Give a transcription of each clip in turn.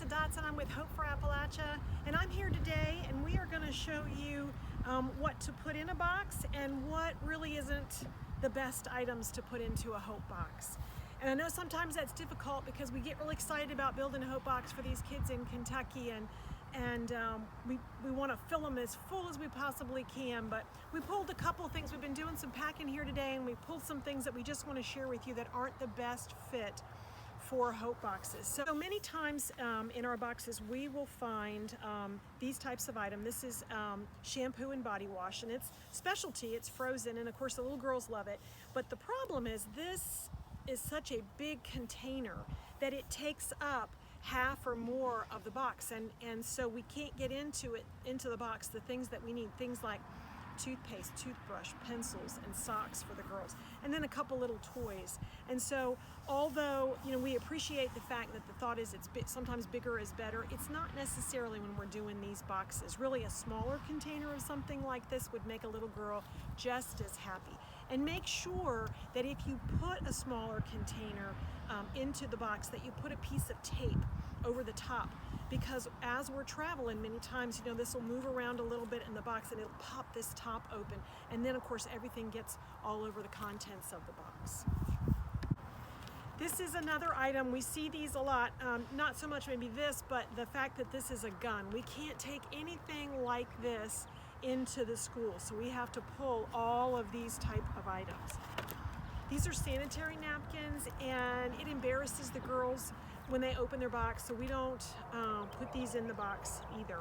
Lisa Dotson. I'm with Hope for Appalachia, and I'm here today, and we are going to show you what to put in a box and what really isn't the best items to put into a Hope box. And I know sometimes that's difficult because we get really excited about building a Hope box for these kids in Kentucky, and we want to fill them as full as we possibly can, but we pulled a couple of things. We've been doing some packing here today, and we pulled some things that we just want to share with you that aren't the best fit for Hope boxes. So many times in our boxes we will find these types of items. This is shampoo and body wash, and it's specialty, it's frozen, and of course the little girls love it. But the problem is this is such a big container that it takes up half or more of the box, and so we can't get into the box the things that we need, things like toothpaste, toothbrush, pencils, and socks for the girls, and then a couple little toys. And so although we appreciate the fact that the thought is sometimes bigger is better, it's not necessarily when we're doing these boxes. Really, a smaller container of something like this would make a little girl just as happy. And make sure that if you put a smaller container into the box, that you put a piece of tape over the top, because as we're traveling, many times this will move around a little bit in the box and it'll pop this top open, and then of course everything gets all over the contents of the box. This is another item, we see these a lot, not so much maybe this, but the fact that this is a gun. We can't take anything like this into the school, so we have to pull all of these type of items. These are sanitary napkins, and it embarrasses the girls when they open their box, so we don't put these in the box either.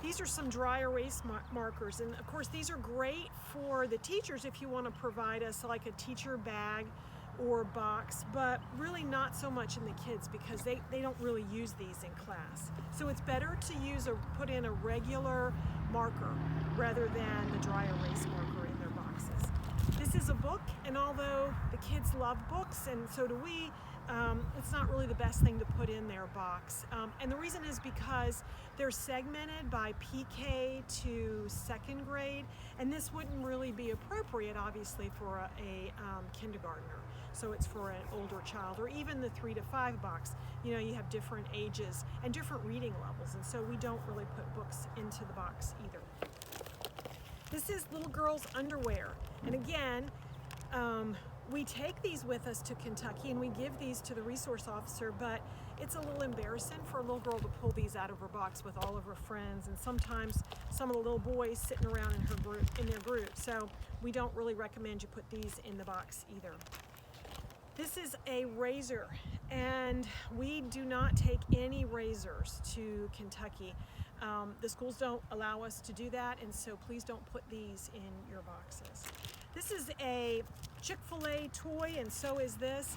These are some dry erase markers, and of course these are great for the teachers if you want to provide us like a teacher bag or box, but really not so much in the kids because they don't really use these in class. So it's better to put in a regular marker rather than the dry erase marker in their boxes. This is a book, and although the kids love books, and so do we, it's not really the best thing to put in their box. And the reason is because they're segmented by PK to second grade, and this wouldn't really be appropriate, obviously, for a kindergartner. So it's for an older child, or even the 3 to 5 box. You have different ages and different reading levels, and so we don't really put books into the box either. This is little girls' underwear, and again, we take these with us to Kentucky and we give these to the resource officer, but it's a little embarrassing for a little girl to pull these out of her box with all of her friends, and sometimes some of the little boys sitting around in their group. So we don't really recommend you put these in the box either. This is a razor, and we do not take any razors to Kentucky. The schools don't allow us to do that, and so please don't put these in your boxes. This is a Chick-fil-A toy, and so is this.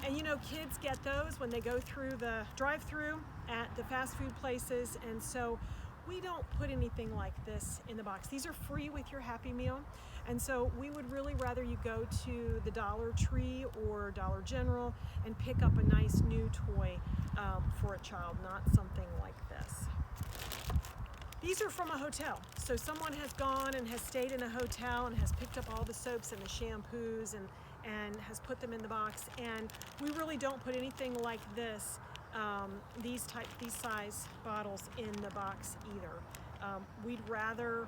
And kids get those when they go through the drive-through at the fast food places, and so we don't put anything like this in the box. These are free with your Happy Meal, and so we would really rather you go to the Dollar Tree or Dollar General and pick up a nice new toy for a child, not something like this. These are from a hotel. So someone has gone and has stayed in a hotel and has picked up all the soaps and the shampoos and has put them in the box. And we really don't put anything like this, these size bottles in the box either. We'd rather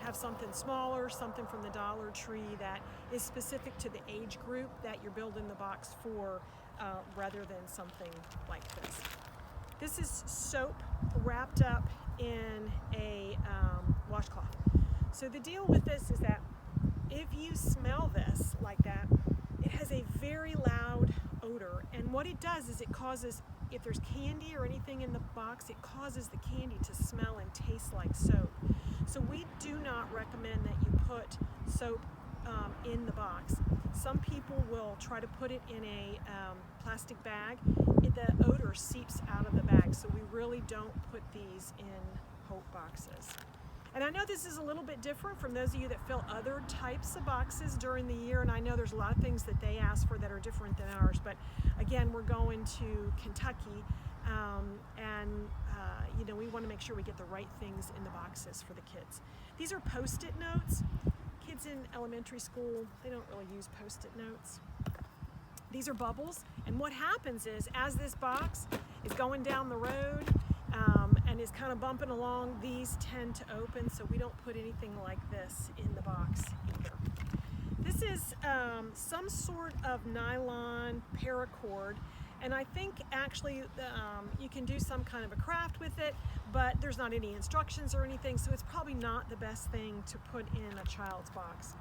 have something smaller, something from the Dollar Tree that is specific to the age group that you're building the box for, rather than something like this. This is soap wrapped up in a washcloth. So the deal with this is that if you smell this like that, it has a very loud odor, and what it does is it causes, if there's candy or anything in the box, it causes the candy to smell and taste like soap. So we do not recommend that you put soap in the box. Some people will try to put it in a plastic bag. The odor seeps out of the bag, so we really don't put these in Hope boxes. And I know this is a little bit different from those of you that fill other types of boxes during the year, and I know there's a lot of things that they ask for that are different than ours, but again, we're going to Kentucky, and we want to make sure we get the right things in the boxes for the kids. These are Post-it notes. Kids in elementary school, they don't really use Post-it notes. These are bubbles, and what happens is as this box is going down the road and is kind of bumping along, these tend to open, so we don't put anything like this in the box either. This is some sort of nylon paracord, and I think actually you can do some kind of a craft with it, but there's not any instructions or anything, so it's probably not the best thing to put in a child's box.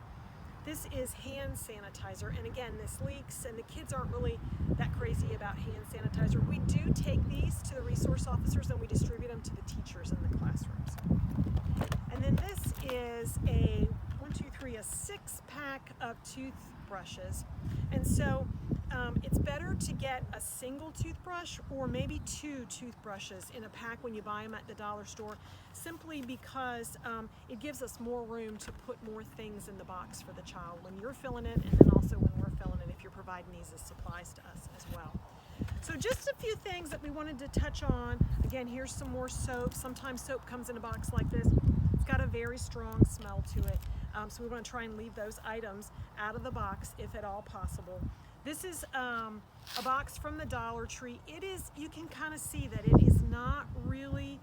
This is hand sanitizer, and again, this leaks, and the kids aren't really that crazy about hand sanitizer. We do take these to the resource officers and we distribute them to the teachers in the classrooms. And then this is a 6-pack of toothbrushes, and so it's better to get a single toothbrush or maybe 2 toothbrushes in a pack when you buy them at the dollar store, simply because it gives us more room to put more things in the box for the child when you're filling it, and then also when we're filling it if you're providing these as supplies to us as well. So just a few things that we wanted to touch on. Again, here's some more soap. Sometimes soap comes in a box like this. It's got a very strong smell to it. So we want to try and leave those items out of the box if at all possible. This is a box from the Dollar Tree. It is, you can kind of see that it is not really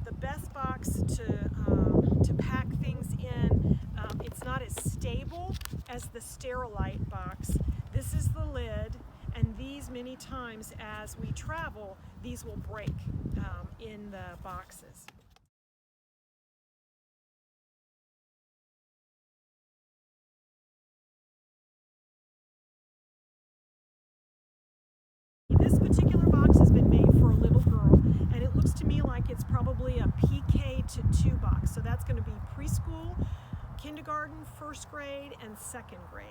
the best box to pack things in. It's not as stable as the Sterilite box. This is the lid, and these many times as we travel, these will break in the boxes. This particular box has been made for a little girl, and it looks to me like it's probably a PK to 2 box. So that's going to be preschool, kindergarten, 1st grade, and 2nd grade.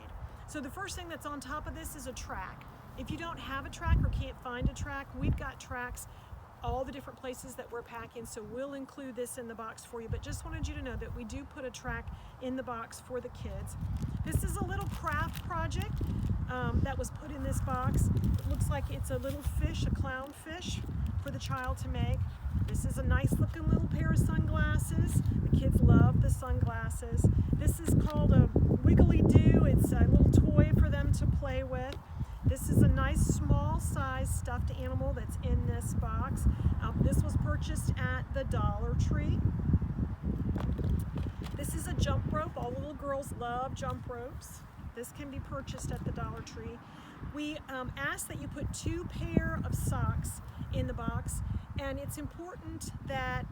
So the first thing that's on top of this is a track. If you don't have a track or can't find a track, we've got tracks all the different places that we're packing, so we'll include this in the box for you, but just wanted you to know that we do put a track in the box for the kids. This is a little craft project that was put in this box. It looks like it's a little fish, a clownfish, for the child to make. This is a nice looking little pair of sunglasses. The kids love the sunglasses. This is called a Wiggly Doo. It's a little toy for them to play with. This is a nice small size stuffed animal that's in this box. This was purchased at the Dollar Tree. This is a jump rope. All the little girls love jump ropes. This can be purchased at the Dollar Tree. We ask that you put 2 pair of socks in the box, and it's important that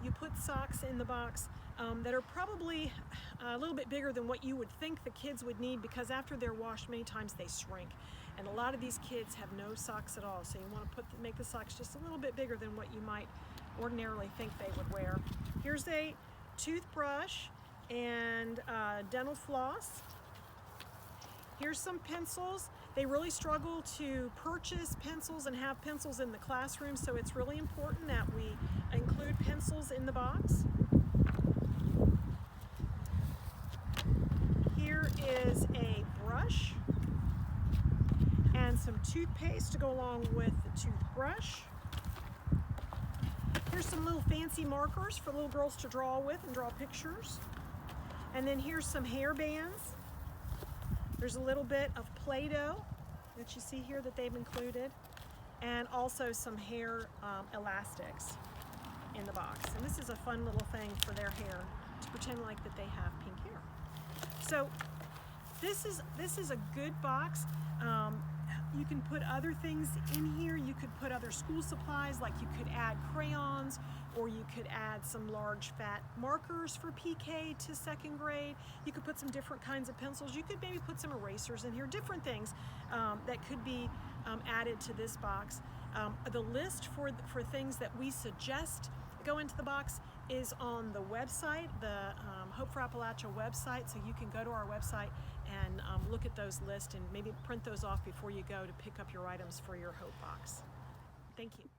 you put socks in the box that are probably a little bit bigger than what you would think the kids would need, because after they're washed, many times they shrink. And a lot of these kids have no socks at all, so you want to make the socks just a little bit bigger than what you might ordinarily think they would wear. Here's a toothbrush and dental floss. Here's some pencils. They really struggle to purchase pencils and have pencils in the classroom, so it's really important that we include pencils in the box. Here is a brush and some toothpaste to go along with the toothbrush. Here's some little fancy markers for little girls to draw with and draw pictures. And then here's some hair bands. There's a little bit of Play-Doh that you see here that they've included, and also some hair elastics in the box. And this is a fun little thing for their hair, to pretend like that they have pink hair. So this is a good box. You can put other things in here. You could put other school supplies, like you could add crayons, or you could add some large fat markers for PK to 2nd grade. You could put some different kinds of pencils. You could maybe put some erasers in here, different things that could be added to this box. The list for things that we suggest go into the box is on the website, the Hope for Appalachia website, so you can go to our website and look at those lists and maybe print those off before you go to pick up your items for your Hope box. Thank you.